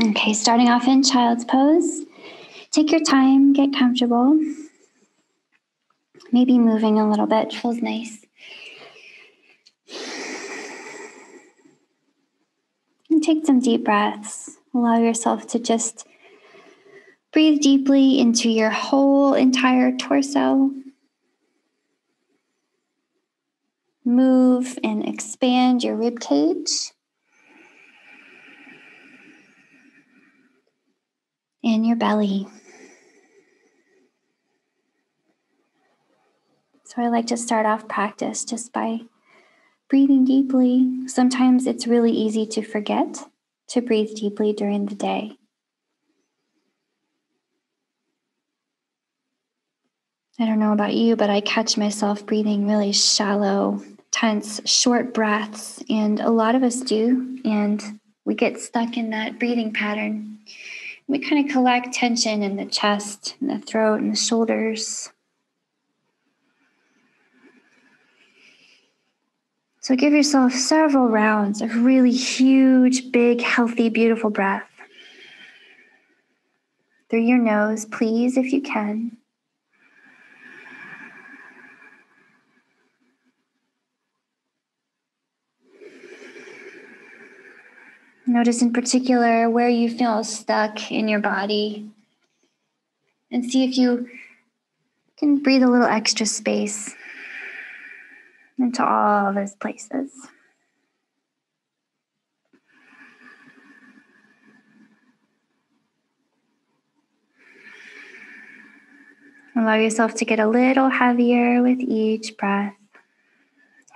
Okay, starting off in child's pose. Take your time, get comfortable. Maybe moving a little bit feels nice. And take some deep breaths. Allow yourself to just breathe deeply into your whole entire torso. Move and expand your rib cage and your belly. So I like to start off practice just by breathing deeply. Sometimes it's really easy to forget to breathe deeply during the day. I don't know about you, but I catch myself breathing really shallow, tense, short breaths, and a lot of us do, and we get stuck in that breathing pattern. We kind of collect tension in the chest, and the throat, and the shoulders. So give yourself several rounds of really huge, big, healthy, beautiful breath. Through your nose, please, if you can. Notice in particular where you feel stuck in your body. And see if you can breathe a little extra space into all those places. Allow yourself to get a little heavier with each breath.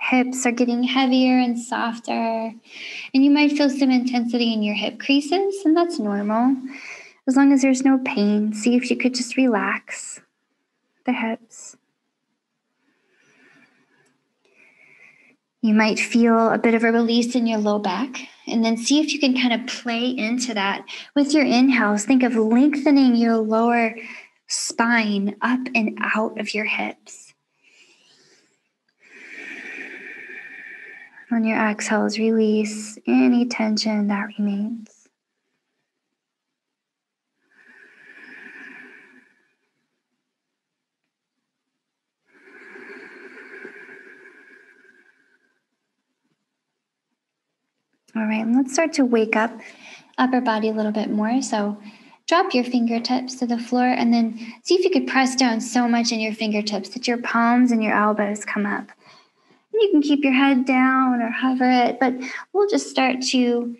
Hips are getting heavier and softer, and you might feel some intensity in your hip creases, and that's normal. As long as there's no pain, see if you could just relax the hips. You might feel a bit of a release in your low back, and then see if you can kind of play into that. With your inhales, think of lengthening your lower spine up and out of your hips. On your exhales, release any tension that remains. All right, and let's start to wake up upper body a little bit more. So drop your fingertips to the floor and then see if you could press down so much in your fingertips that your palms and your elbows come up. And you can keep your head down or hover it, but we'll just start to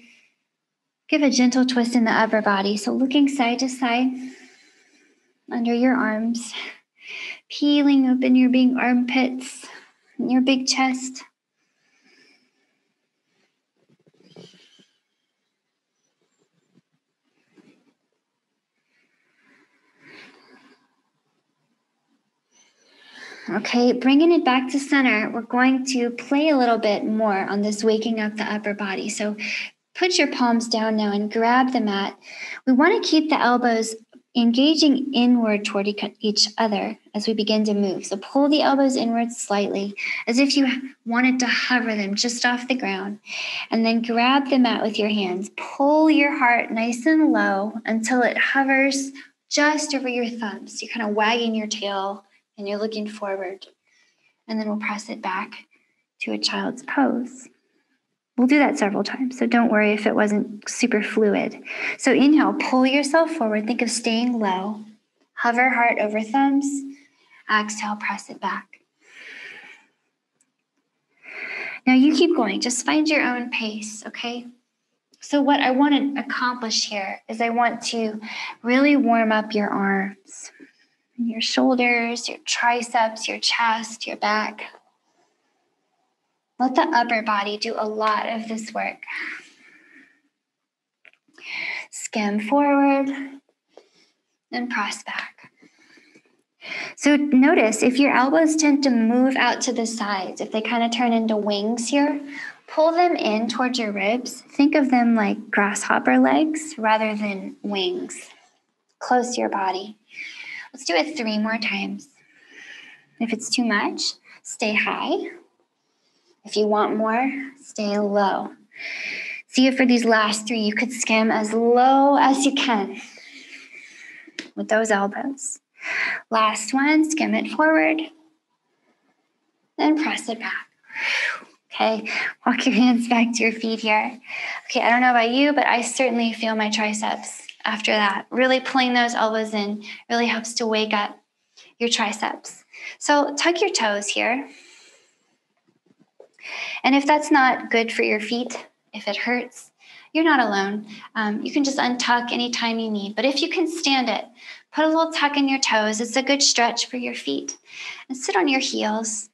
give a gentle twist in the upper body. So looking side to side under your arms, peeling open your big armpits and your big chest. Okay, bringing it back to center, we're going to play a little bit more on this waking up the upper body. So put your palms down now and grab the mat. We want to keep the elbows engaging inward toward each other as we begin to move. So pull the elbows inward slightly, as if you wanted to hover them just off the ground. And then grab the mat with your hands. Pull your heart nice and low until it hovers just over your thumbs. You're kind of wagging your tail and you're looking forward. And then we'll press it back to a child's pose. We'll do that several times, so don't worry if it wasn't super fluid. So inhale, pull yourself forward. Think of staying low. Hover heart over thumbs. Exhale, press it back. Now you keep going. Just find your own pace, okay? So what I want to accomplish here is I want to really warm up your arms, your shoulders, your triceps, your chest, your back. Let the upper body do a lot of this work. Skim forward and press back. So notice if your elbows tend to move out to the sides, if they kind of turn into wings here, pull them in towards your ribs. Think of them like grasshopper legs rather than wings. Close to your body. Let's do it 3 more times. If it's too much, stay high. If you want more, stay low. See if for these last 3 you could skim as low as you can with those elbows. Last one, skim it forward, then press it back. Okay, walk your hands back to your feet here. Okay, I don't know about you, but I certainly feel my triceps after that. Really pulling those elbows in really helps to wake up your triceps. So tuck your toes here. And if that's not good for your feet, if it hurts, you're not alone. You can just untuck anytime you need. But if you can stand it, put a little tuck in your toes. It's a good stretch for your feet. And sit on your heels.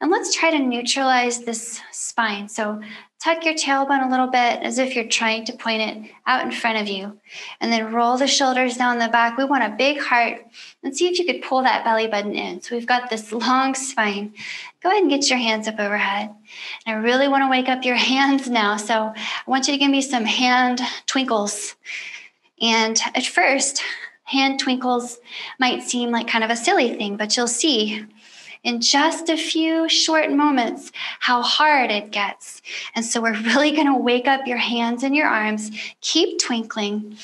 And let's try to neutralize this spine. So tuck your tailbone a little bit as if you're trying to point it out in front of you. And then roll the shoulders down the back. We want a big heart. And see if you could pull that belly button in. So we've got this long spine. Go ahead and get your hands up overhead. And I really want to wake up your hands now. So I want you to give me some hand twinkles. And at first, hand twinkles might seem like kind of a silly thing, but you'll see in just a few short moments how hard it gets. And so we're really going to wake up your hands and your arms. Keep twinkling.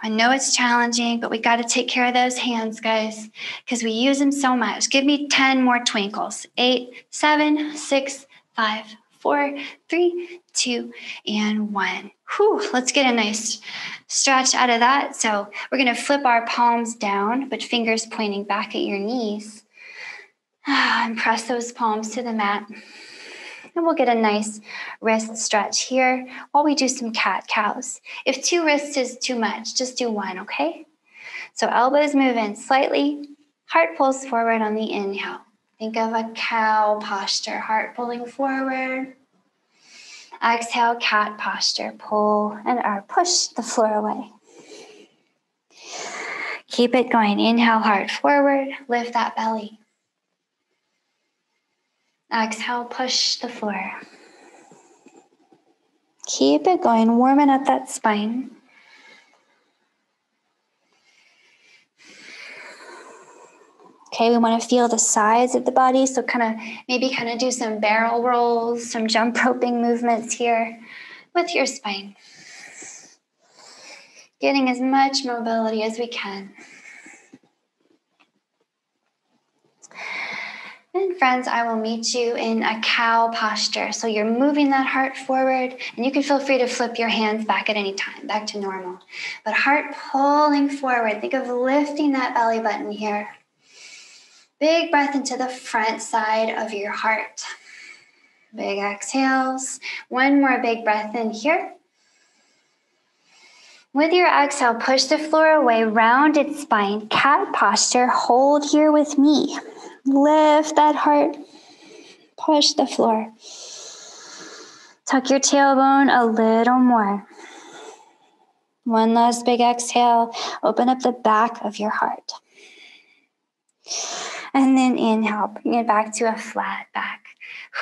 I know it's challenging, but we got to take care of those hands, guys, because we use them so much. Give me 10 more twinkles. 8, 7, 6, 5, 4, 3, 2, and 1. Whew, let's get a nice stretch out of that. So we're going to flip our palms down, but fingers pointing back at your knees. And press those palms to the mat. And we'll get a nice wrist stretch here while we do some cat-cows. If 2 wrists is too much, just do 1, okay? So elbows move in slightly. Heart pulls forward on the inhale. Think of a cow posture, heart pulling forward. Exhale, cat posture, pull or push the floor away. Keep it going. Inhale, heart forward, lift that belly. Exhale, push the floor. Keep it going, warming up that spine. Okay, we want to feel the sides of the body, so maybe do some barrel rolls, some jump roping movements here with your spine. Getting as much mobility as we can. And friends, I will meet you in a cow posture. So you're moving that heart forward, and you can feel free to flip your hands back at any time, back to normal. But heart pulling forward. Think of lifting that belly button here. Big breath into the front side of your heart. Big exhales. One more big breath in here. With your exhale, push the floor away, rounded spine, cat posture. Hold here with me. Lift that heart, push the floor. Tuck your tailbone a little more. One last big exhale, open up the back of your heart. And then inhale, bring it back to a flat back.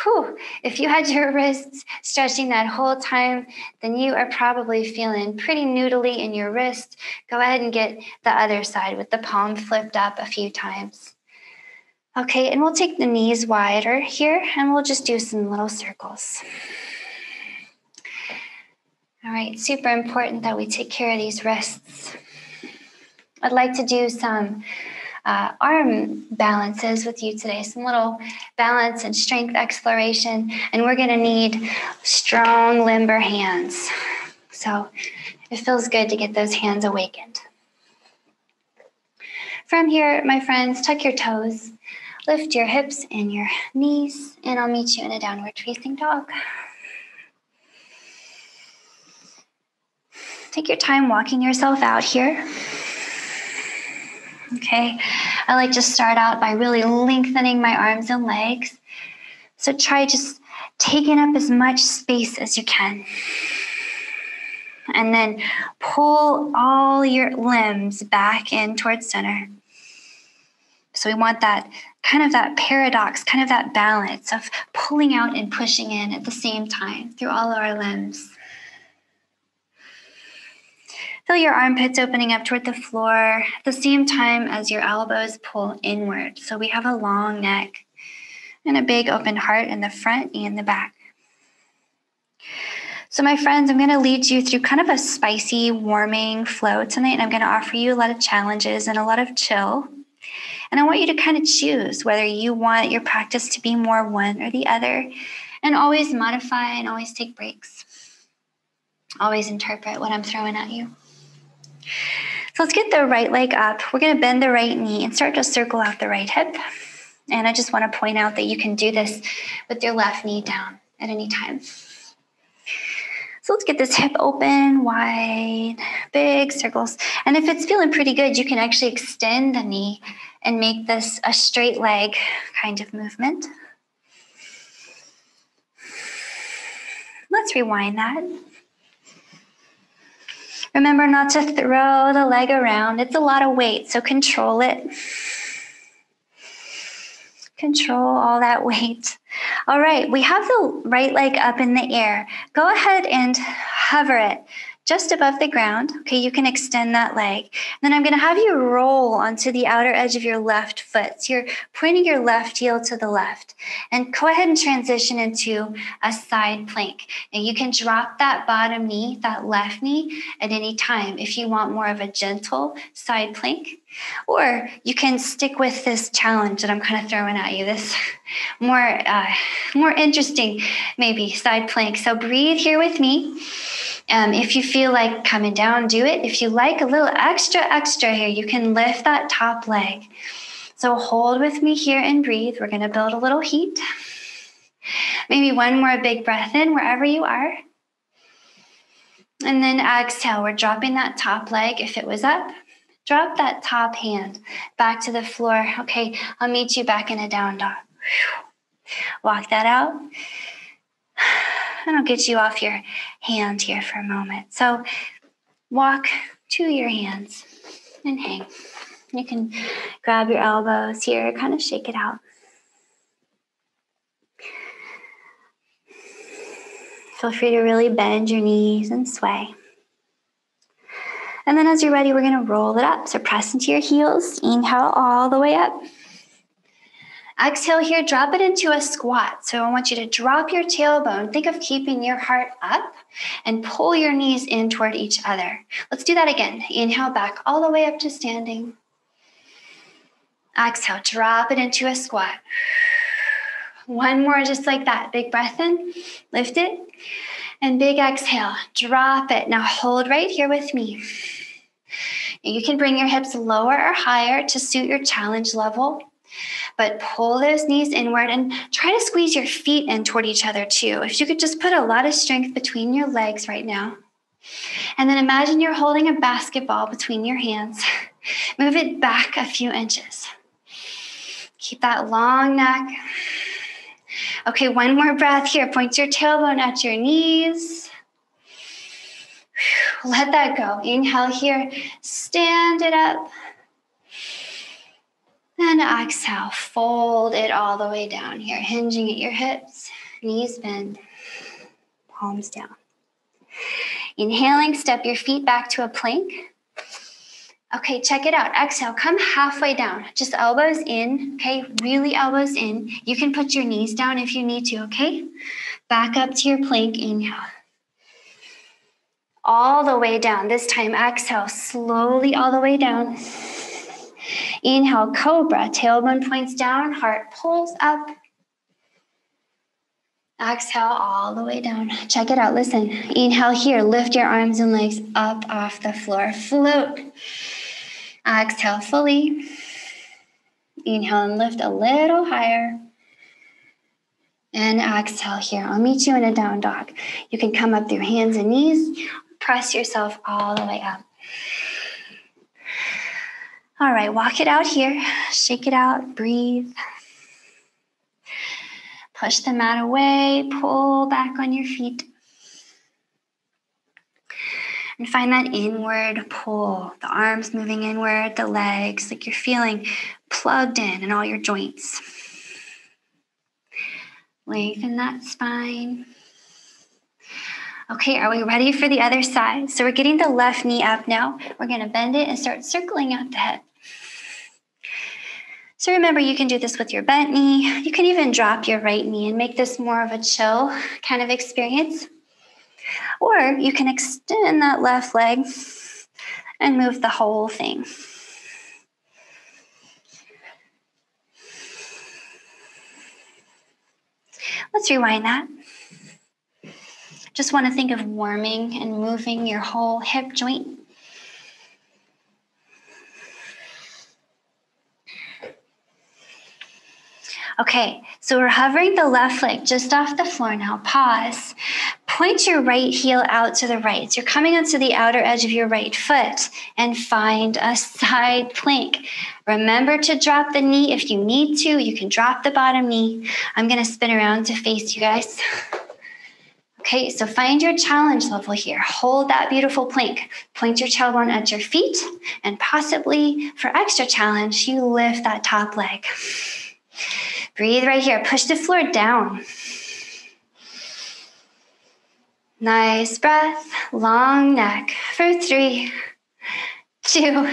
Whew. If you had your wrists stretching that whole time, then you are probably feeling pretty noodly in your wrist. Go ahead and get the other side with the palm flipped up a few times. Okay, and we'll take the knees wider here, and we'll just do some little circles. All right, super important that we take care of these wrists. I'd like to do some arm balances with you today, some little balance and strength exploration, and we're going to need strong, limber hands. So it feels good to get those hands awakened. From here, my friends, tuck your toes. Lift your hips and your knees, and I'll meet you in a downward facing dog. Take your time walking yourself out here. Okay, I like to start out by really lengthening my arms and legs. So try just taking up as much space as you can. And then pull all your limbs back in towards center. So we want that paradox, that balance of pulling out and pushing in at the same time through all of our limbs. Feel your armpits opening up toward the floor at the same time as your elbows pull inward. So we have a long neck and a big open heart in the front and the back. So my friends, I'm going to lead you through kind of a spicy, warming flow tonight, and I'm going to offer you a lot of challenges and a lot of chill. And I want you to kind of choose whether you want your practice to be more one or the other, and always modify and always take breaks. Always interpret what I'm throwing at you. So let's get the right leg up. We're going to bend the right knee and start to circle out the right hip. And I just want to point out that you can do this with your left knee down at any time. So let's get this hip open, wide, big circles. And if it's feeling pretty good, you can actually extend the knee and make this a straight leg kind of movement. Let's rewind that. Remember not to throw the leg around. It's a lot of weight, so control it. Control all that weight. All right, we have the right leg up in the air. Go ahead and hover it just above the ground. Okay, you can extend that leg. And then I'm going to have you roll onto the outer edge of your left foot. So you're pointing your left heel to the left. And go ahead and transition into a side plank. And you can drop that bottom knee, that left knee, at any time if you want more of a gentle side plank. Or you can stick with this challenge that I'm kind of throwing at you, this more interesting, maybe, side plank. So breathe here with me. If you feel like coming down, do it. If you like a little extra here, you can lift that top leg. So hold with me here and breathe. We're going to build a little heat. Maybe one more big breath in wherever you are. And then exhale. We're dropping that top leg. If it was up, drop that top hand back to the floor. Okay, I'll meet you back in a down dog. Walk that out. And I'll get you off your hand here for a moment. So walk to your hands and hang. You can grab your elbows here, kind of shake it out. Feel free to really bend your knees and sway. And then as you're ready, we're going to roll it up. So press into your heels. Inhale all the way up. Exhale here, drop it into a squat. So I want you to drop your tailbone. Think of keeping your heart up and pull your knees in toward each other. Let's do that again. Inhale back all the way up to standing. Exhale, drop it into a squat. One more just like that. Big breath in, lift it, and big exhale, drop it. Now hold right here with me. You can bring your hips lower or higher to suit your challenge level. But pull those knees inward and try to squeeze your feet in toward each other too. If you could just put a lot of strength between your legs right now. And then imagine you're holding a basketball between your hands. Move it back a few inches. Keep that long neck. Okay, one more breath here. Point your tailbone at your knees. Let that go. Inhale here. Stand it up. And exhale, fold it all the way down here, hinging at your hips, knees bend, palms down. Inhaling, step your feet back to a plank. Okay, check it out. Exhale, come halfway down, just elbows in, okay? Really elbows in. You can put your knees down if you need to, okay? Back up to your plank, inhale. All the way down. This time, exhale, slowly all the way down. Inhale, cobra, tailbone points down, heart pulls up. Exhale all the way down. Check it out, listen. Inhale here, lift your arms and legs up off the floor, float. Exhale fully. Inhale and lift a little higher. And exhale here. I'll meet you in a down dog. You can come up through hands and knees, press yourself all the way up. All right, walk it out here. Shake it out, breathe. Push the mat away, pull back on your feet. And find that inward pull, the arms moving inward, the legs, like you're feeling plugged in all your joints. Lengthen that spine. Okay, are we ready for the other side? So we're getting the left knee up now. We're going to bend it and start circling out the head. So remember, you can do this with your bent knee. You can even drop your right knee and make this more of a chill kind of experience. Or you can extend that left leg and move the whole thing. Let's rewind that. Just want to think of warming and moving your whole hip joint. Okay, so we're hovering the left leg just off the floor now. Pause. Point your right heel out to the right. So you're coming onto the outer edge of your right foot and find a side plank. Remember to drop the knee if you need to. You can drop the bottom knee. I'm going to spin around to face you guys. Okay, so find your challenge level here. Hold that beautiful plank. Point your tailbone at your feet, and possibly for extra challenge, you lift that top leg. Breathe right here. Push the floor down. Nice breath. Long neck for 3, 2,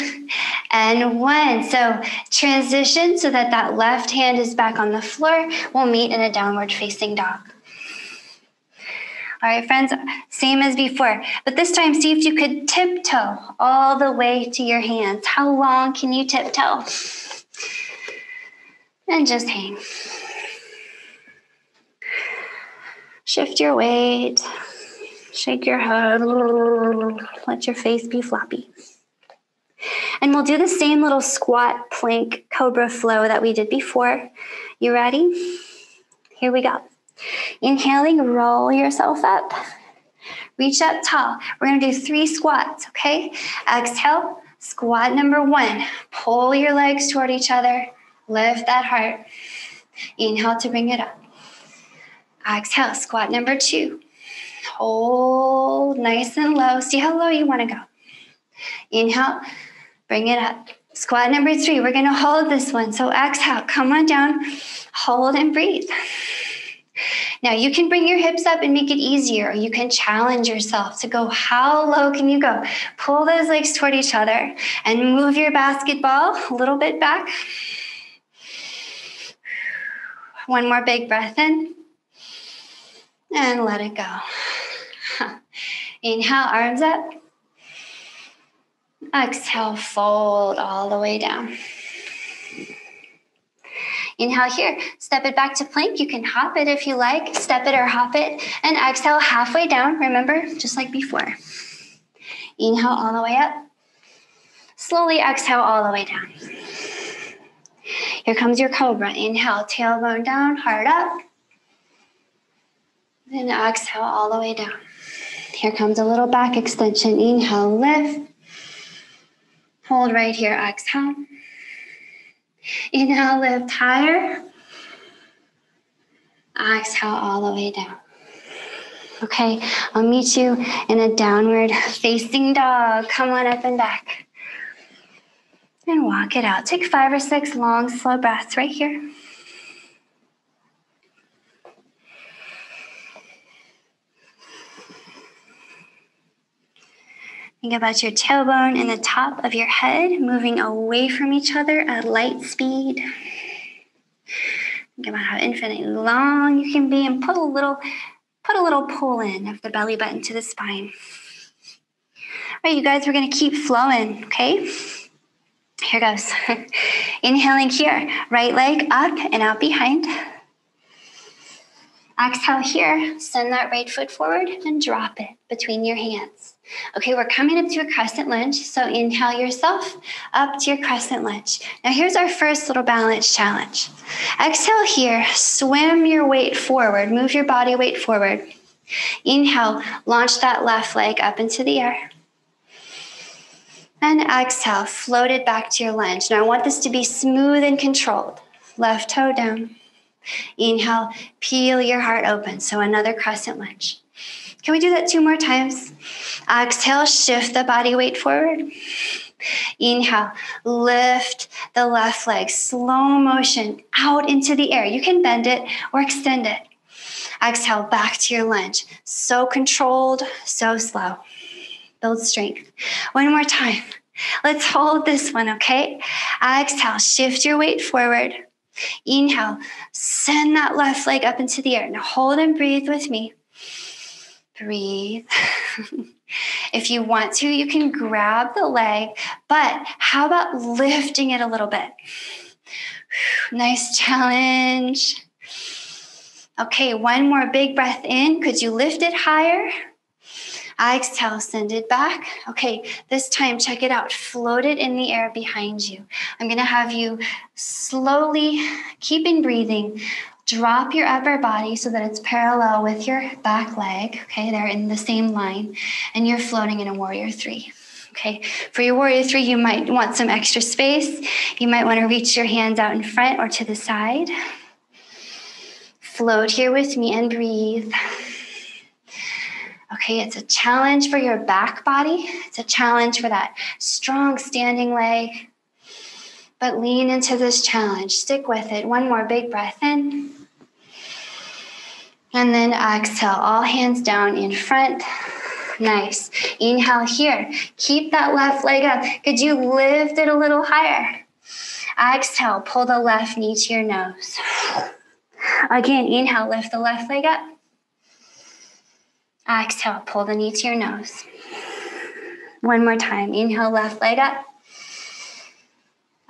and 1. So transition so that that left hand is back on the floor. We'll meet in a downward facing dog. All right, friends, same as before, but this time see if you could tiptoe all the way to your hands. How long can you tiptoe? And just hang. Shift your weight, shake your head, let your face be floppy. And we'll do the same little squat, plank, cobra flow that we did before. You ready? Here we go. Inhaling, roll yourself up. Reach up tall. We're going to do 3 squats, okay? Exhale, squat number 1. Pull your legs toward each other. Lift that heart. Inhale to bring it up. Exhale, squat number 2. Hold nice and low. See how low you want to go. Inhale, bring it up. Squat number 3, we're going to hold this one. So exhale, come on down, hold and breathe. Now you can bring your hips up and make it easier, or you can challenge yourself to go, how low can you go? Pull those legs toward each other and move your basketball a little bit back. One more big breath in and let it go. Inhale, arms up. Exhale, fold all the way down. Inhale here, step it back to plank. You can hop it if you like, step it or hop it, and exhale halfway down. Remember, just like before. Inhale all the way up. Slowly exhale all the way down. Here comes your cobra. Inhale, tailbone down, heart up. Then exhale all the way down. Here comes a little back extension. Inhale, lift. Hold right here, exhale. Inhale, lift higher. Exhale all the way down. Okay, I'll meet you in a downward facing dog. Come on up and back. And walk it out. Take 5 or 6 long, slow breaths right here. Think about your tailbone and the top of your head moving away from each other at light speed. Think about how infinitely long you can be, and put a little pull in of the belly button to the spine. All right, you guys, we're going to keep flowing, okay? Here goes. Inhaling here, right leg up and out behind. Exhale here, send that right foot forward and drop it between your hands. Okay, we're coming up to a crescent lunge, so inhale yourself up to your crescent lunge. Now here's our first little balance challenge. Exhale here, swim your weight forward, move your body weight forward. Inhale, launch that left leg up into the air. And exhale, float it back to your lunge. Now I want this to be smooth and controlled. Left toe down. Inhale, peel your heart open, so another crescent lunge. Can we do that 2 more times? Exhale, shift the body weight forward. Inhale, lift the left leg, slow motion out into the air. You can bend it or extend it. Exhale, back to your lunge. So controlled, so slow. Build strength. 1 more time. Let's hold this one, okay? Exhale, shift your weight forward. Inhale, send that left leg up into the air. Now hold and breathe with me. Breathe. If you want to, you can grab the leg, but how about lifting it a little bit? Nice challenge. Okay, one more big breath in. Could you lift it higher? Exhale, send it back. Okay, this time, check it out. Float it in the air behind you. I'm going to have you slowly, keeping breathing, drop your upper body so that it's parallel with your back leg. Okay, they're in the same line. And you're floating in a warrior three. Okay, for your warrior three, you might want some extra space. You might want to reach your hands out in front or to the side. Float here with me and breathe. Okay, it's a challenge for your back body. It's a challenge for that strong standing leg. But lean into this challenge. Stick with it. One more big breath in. And then exhale, all hands down in front. Nice. Inhale here. Keep that left leg up. Could you lift it a little higher? Exhale, pull the left knee to your nose. Again, inhale, lift the left leg up. Exhale, pull the knee to your nose. One more time. Inhale, left leg up.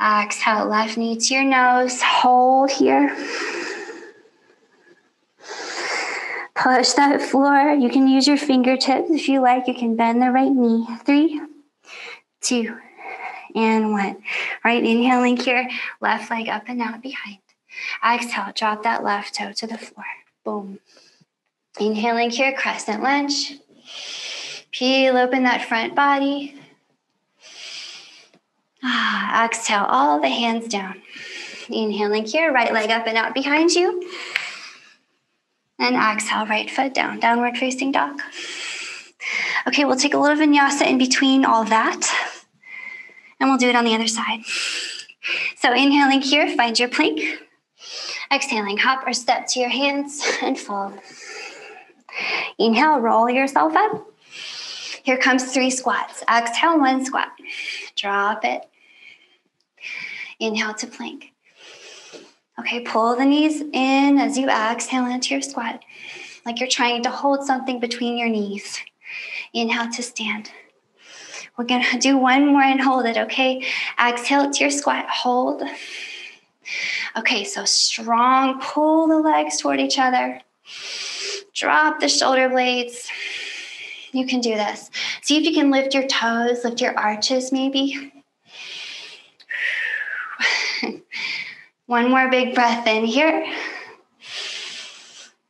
Exhale, left knee to your nose. Hold here. Push that floor. You can use your fingertips if you like. You can bend the right knee. 3, 2, and 1. All right, inhaling here. Left leg up and out behind. Exhale, drop that left toe to the floor. Boom. Inhaling here, crescent lunge. Peel open that front body. Exhale, all the hands down. Inhaling here, right leg up and out behind you. And exhale, right foot down, downward facing dog. Okay, we'll take a little vinyasa in between all that. And we'll do it on the other side. So inhaling here, find your plank. Exhaling, hop or step to your hands and fold. Inhale, roll yourself up. Here comes 3 squats. Exhale, 1 squat. Drop it. Inhale to plank. Okay, pull the knees in as you exhale into your squat, like you're trying to hold something between your knees. Inhale to stand. We're gonna do one more and hold it, okay? Exhale to your squat, hold. Okay, so strong, pull the legs toward each other. Drop the shoulder blades. You can do this. See if you can lift your toes, lift your arches maybe. One more big breath in here.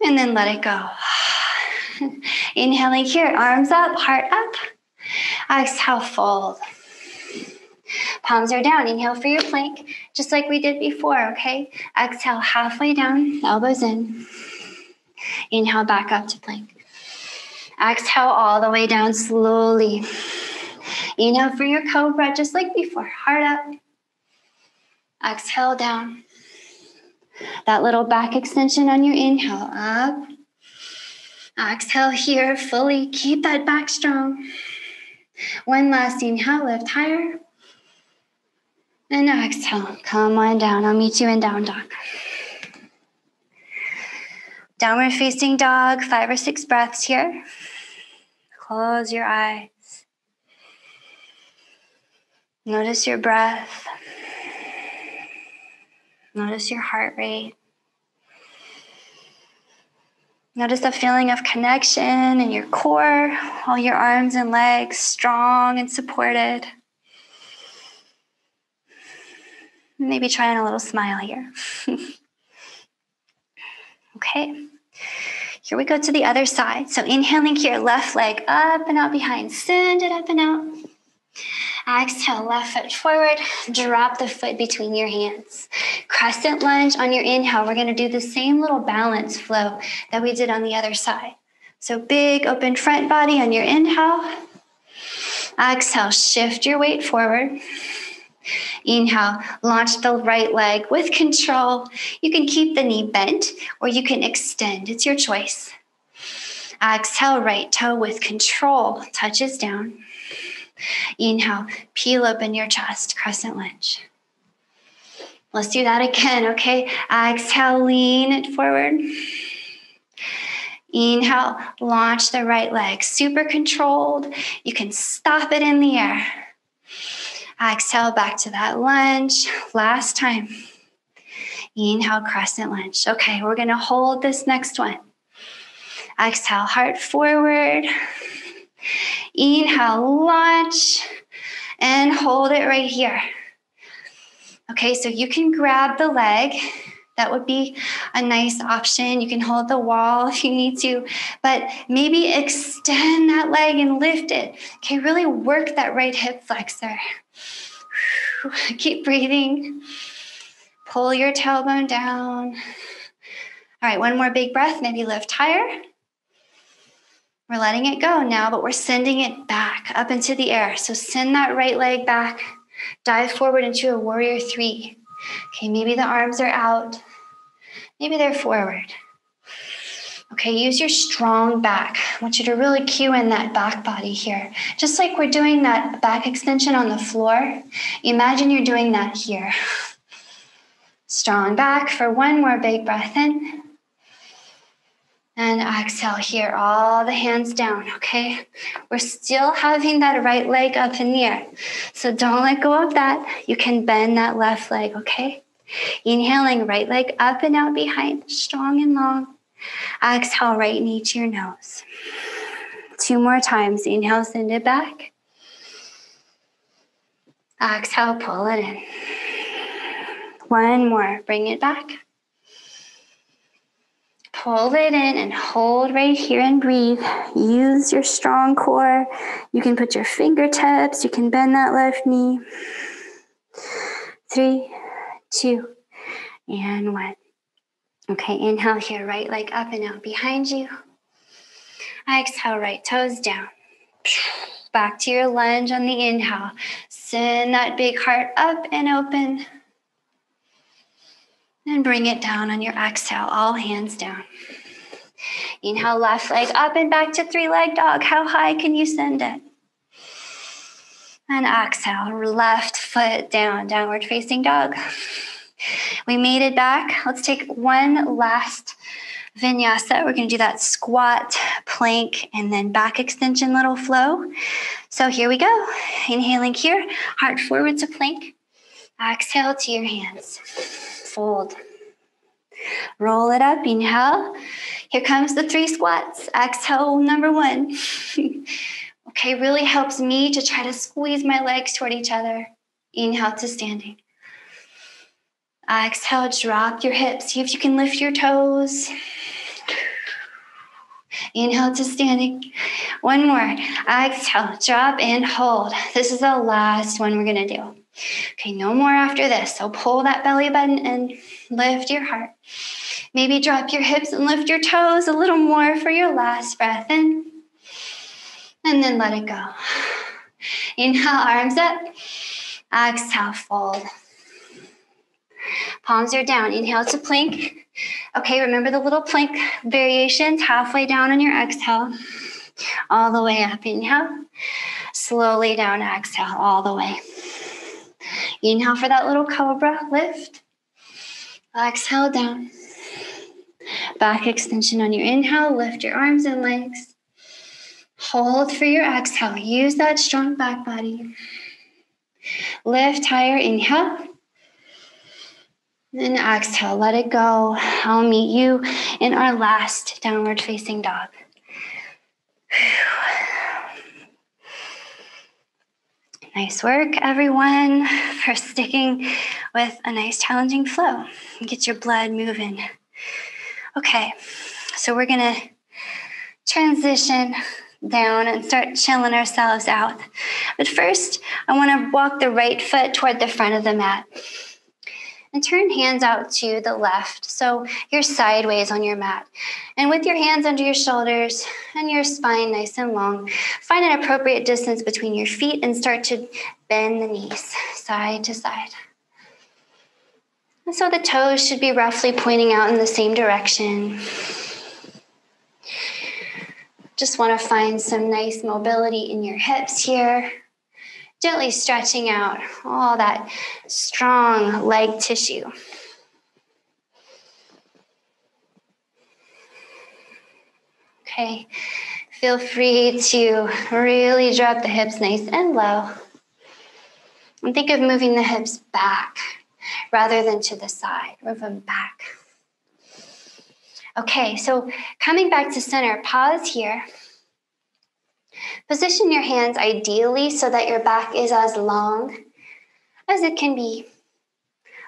And then let it go. Inhaling here, arms up, heart up. Exhale, fold. Palms are down. Inhale for your plank, just like we did before, okay? Exhale, halfway down, elbows in. Inhale, back up to plank. Exhale all the way down slowly. Inhale for your cobra, just like before, heart up. Exhale down. That little back extension on your inhale, up. Exhale here, fully. Keep that back strong. One last inhale, lift higher. And exhale, come on down. I'll meet you in down dog. Downward facing dog, 5 or 6 breaths here. Close your eyes. Notice your breath. Notice your heart rate. Notice the feeling of connection in your core, all your arms and legs strong and supported. Maybe try on a little smile here. Okay. Here we go to the other side. So inhaling here, left leg up and out behind. Send it up and out. Exhale, left foot forward. Drop the foot between your hands. Crescent lunge on your inhale. We're going to do the same little balance flow that we did on the other side. So big open front body on your inhale. Exhale, shift your weight forward. Inhale, launch the right leg with control. You can keep the knee bent or you can extend. It's your choice. Exhale, right toe with control touches down. Inhale, peel open your chest, crescent lunge. Let's do that again, okay? Exhale, lean it forward. Inhale, launch the right leg, super controlled. You can stop it in the air. Exhale, back to that lunge. Last time. Inhale, crescent lunge. Okay, we're gonna hold this next one. Exhale, heart forward. Inhale, launch, and hold it right here. Okay, so you can grab the leg. That would be a nice option. You can hold the wall if you need to, but maybe extend that leg and lift it. Okay, really work that right hip flexor. Keep breathing. Pull your tailbone down. All right, one more big breath. Maybe lift higher. We're letting it go now, but we're sending it back up into the air. So send that right leg back. Dive forward into a warrior 3. Okay, maybe the arms are out. Maybe they're forward. Okay, use your strong back. I want you to really cue in that back body here. Just like we're doing that back extension on the floor, imagine you're doing that here. Strong back for one more big breath in. And exhale here, all the hands down, okay? We're still having that right leg up in the air. So don't let go of that. You can bend that left leg, okay? Inhaling, right leg up and out behind, strong and long. Exhale, right knee to your nose. 2 more times. Inhale, send it back. Exhale, pull it in. 1 more, bring it back. Pull it in and hold right here and breathe. Use your strong core. You can put your fingertips. You can bend that left knee. 3, 2, and 1. Okay, inhale here, right leg up and out behind you. Exhale, right toes down. Back to your lunge on the inhale. Send that big heart up and open. And bring it down on your exhale, all hands down. Inhale, left leg up and back to 3-leg dog. How high can you send it? And exhale, left foot down, downward facing dog. We made it back. Let's take one last vinyasa. We're going to do that squat, plank, and then back extension little flow. So here we go. Inhaling here, heart forward to plank. Exhale to your hands. Fold. Roll it up. Inhale. Here comes the 3 squats. Exhale, number 1. Okay, really helps me to try to squeeze my legs toward each other. Inhale to standing. Exhale, drop your hips. See if you can lift your toes. Inhale to standing. 1 more. Exhale, drop and hold. This is the last one we're going to do. Okay, no more after this. So pull that belly button and lift your heart. Maybe drop your hips and lift your toes a little more for your last breath in. And then let it go. Inhale, arms up. Exhale, fold. Palms are down. Inhale to plank. Okay, remember the little plank variations. Halfway down on your exhale. All the way up. Inhale. Slowly down. Exhale all the way. Inhale for that little cobra. Lift. Exhale down. Back extension on your inhale. Lift your arms and legs. Hold for your exhale. Use that strong back body. Lift higher. Inhale. And exhale. Let it go. I'll meet you in our last downward facing dog. Nice work, everyone, for sticking with a nice challenging flow. Get your blood moving. Okay, so we're gonna transition down and start chilling ourselves out. But first, I wanna walk the right foot toward the front of the mat. And turn hands out to the left, so you're sideways on your mat. And with your hands under your shoulders and your spine nice and long, find an appropriate distance between your feet and start to bend the knees side to side. And so the toes should be roughly pointing out in the same direction. Just want to find some nice mobility in your hips here. Gently stretching out all that strong leg tissue. Okay, feel free to really drop the hips nice and low. And think of moving the hips back rather than to the side. Move them back. Okay, so coming back to center, pause here. Position your hands ideally so that your back is as long as it can be.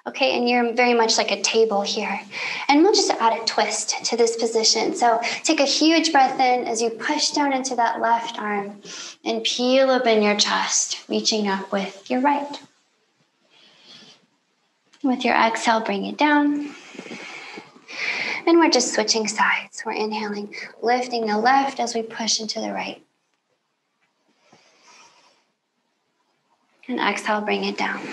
Okay, and you're very much like a table here. And we'll just add a twist to this position. So take a huge breath in as you push down into that left arm and peel open your chest, reaching up with your right. With your exhale, bring it down. And we're just switching sides. We're inhaling, lifting the left as we push into the right. And exhale, bring it down.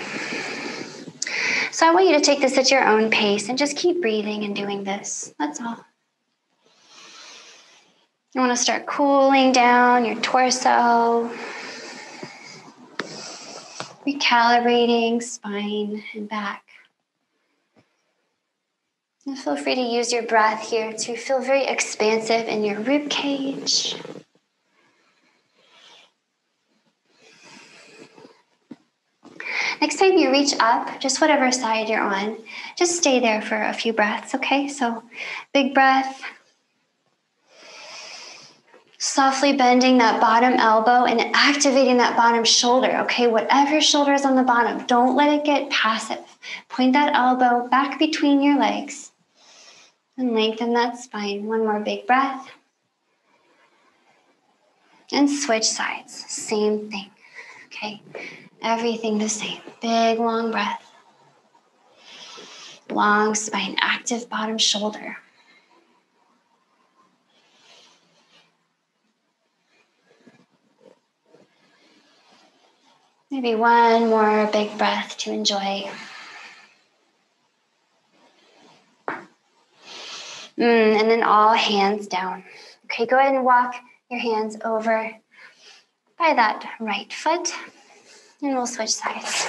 So I want you to take this at your own pace and just keep breathing and doing this. That's all. You want to start cooling down your torso, recalibrating spine and back. And feel free to use your breath here to feel very expansive in your rib cage. Next time you reach up, just whatever side you're on, just stay there for a few breaths, okay? So big breath. Softly bending that bottom elbow and activating that bottom shoulder, okay? Whatever shoulder is on the bottom, don't let it get passive. Point that elbow back between your legs and lengthen that spine. One more big breath. And switch sides, same thing, okay? Everything the same. Big, long breath. Long spine, active bottom shoulder. Maybe one more big breath to enjoy. And then all hands down. Okay, go ahead and walk your hands over by that right foot. And we'll switch sides.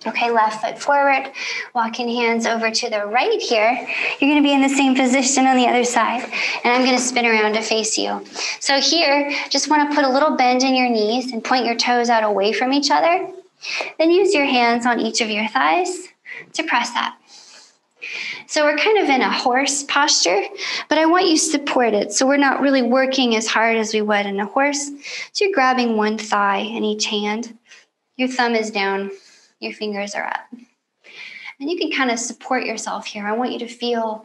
Okay, left foot forward, walking hands over to the right here. You're gonna be in the same position on the other side, and I'm gonna spin around to face you. So here, just wanna put a little bend in your knees and point your toes out away from each other. Then use your hands on each of your thighs to press up. So we're kind of in a horse posture, but I want you supported, so we're not really working as hard as we would in a horse. So you're grabbing one thigh in each hand. Your thumb is down. Your fingers are up. And you can kind of support yourself here. I want you to feel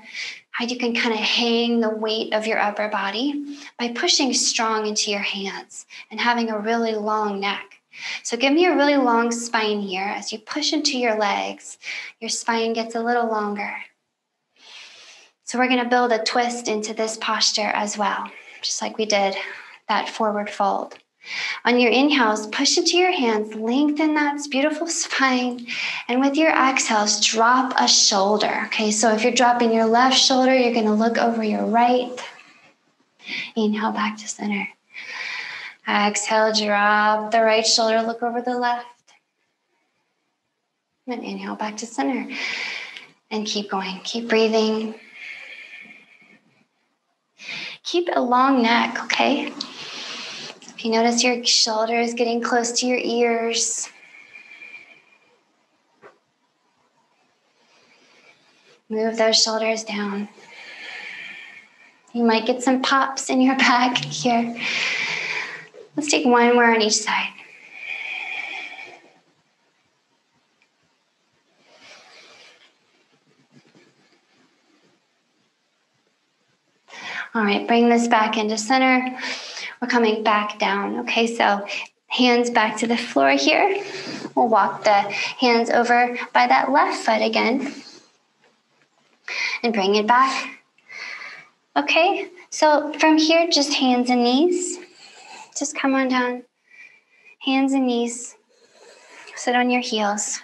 how you can kind of hang the weight of your upper body by pushing strong into your hands and having a really long neck. So give me a really long spine here. As you push into your legs, your spine gets a little longer. So we're going to build a twist into this posture as well, just like we did that forward fold. On your inhales, push into your hands, lengthen that beautiful spine, and with your exhales, drop a shoulder. Okay, so if you're dropping your left shoulder, you're going to look over your right. Inhale back to center. Exhale, drop the right shoulder, look over the left. And inhale back to center. And keep going, keep breathing. Keep a long neck, okay? If you notice your shoulders getting close to your ears, move those shoulders down. You might get some pops in your back here. Let's take one more on each side. All right, bring this back into center. We're coming back down. Okay, so hands back to the floor here. We'll walk the hands over by that left foot again. And bring it back. Okay, so from here, just hands and knees. Just come on down. Hands and knees. Sit on your heels.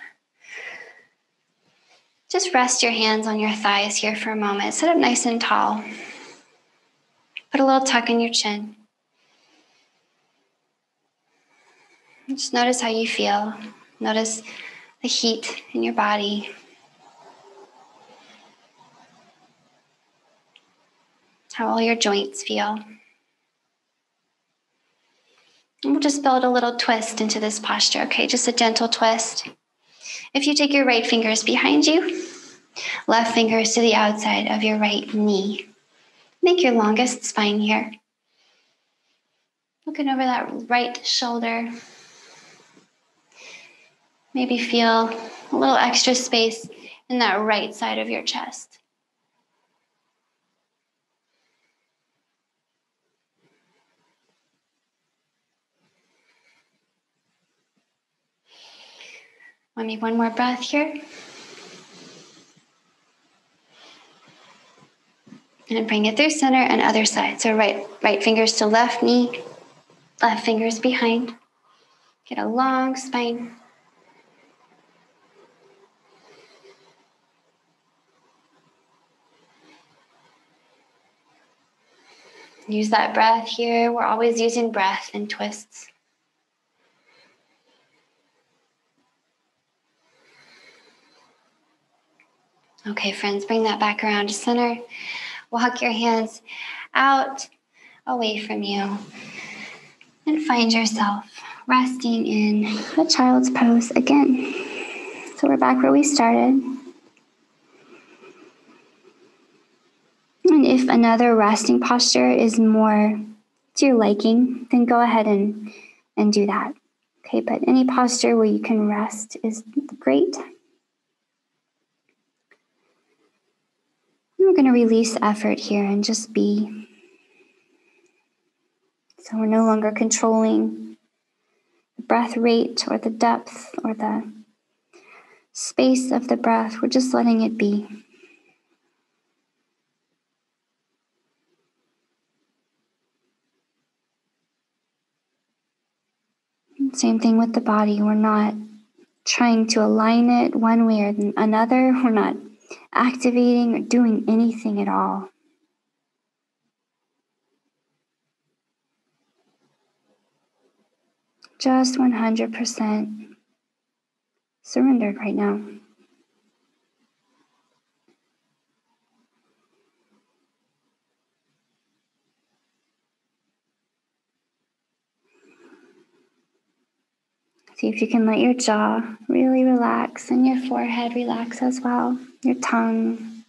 Just rest your hands on your thighs here for a moment. Sit up nice and tall. Put a little tuck in your chin. Just notice how you feel. Notice the heat in your body. how all your joints feel. And we'll just build a little twist into this posture, okay? Just a gentle twist. If you take your right fingers behind you, left fingers to the outside of your right knee. Make your longest spine here. Looking over that right shoulder. Maybe feel a little extra space in that right side of your chest. Maybe one more breath here. And bring it through center and other side. So right fingers to left knee, left fingers behind. Get a long spine. Use that breath here. We're always using breath in twists. Okay, friends, bring that back around to center. Walk your hands out, away from you. And find yourself resting in a child's pose again. So we're back where we started. And if another resting posture is more to your liking, then go ahead and do that. Okay, but any posture where you can rest is great. And we're going to release effort here and just be. So we're no longer controlling the breath rate or the depth or the space of the breath. We're just letting it be. Same thing with the body. We're not trying to align it one way or another. We're not activating or doing anything at all. Just 100% surrendered right now. See if you can let your jaw really relax and your forehead relax as well. Your tongue,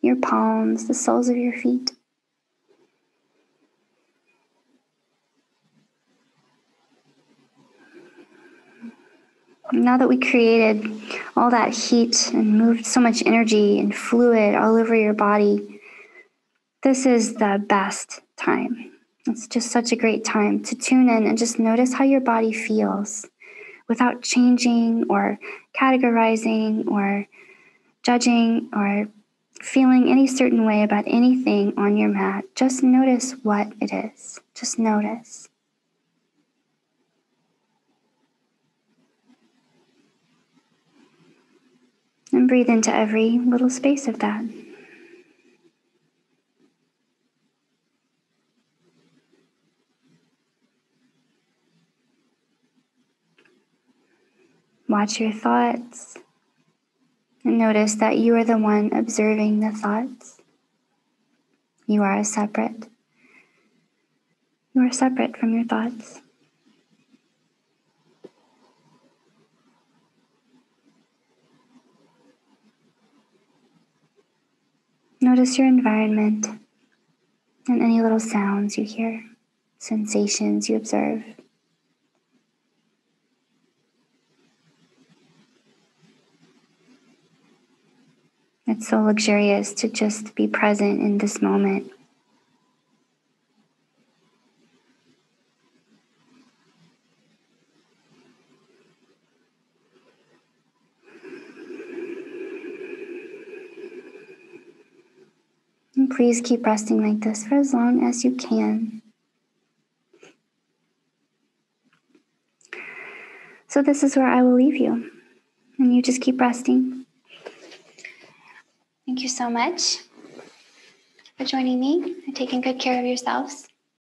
your palms, the soles of your feet. Now that we created all that heat and moved so much energy and fluid all over your body, this is the best time. It's just such a great time to tune in and just notice how your body feels without changing or categorizing or judging or feeling any certain way about anything on your mat. Just notice what it is. Just notice. And breathe into every little space of that. Watch your thoughts and notice that you are the one observing the thoughts. You are separate. You are separate from your thoughts. Notice your environment and any little sounds you hear, sensations you observe. It's so luxurious to just be present in this moment. And please keep resting like this for as long as you can. So this is where I will leave you. And you just keep resting. Thank you so much for joining me and taking good care of yourselves.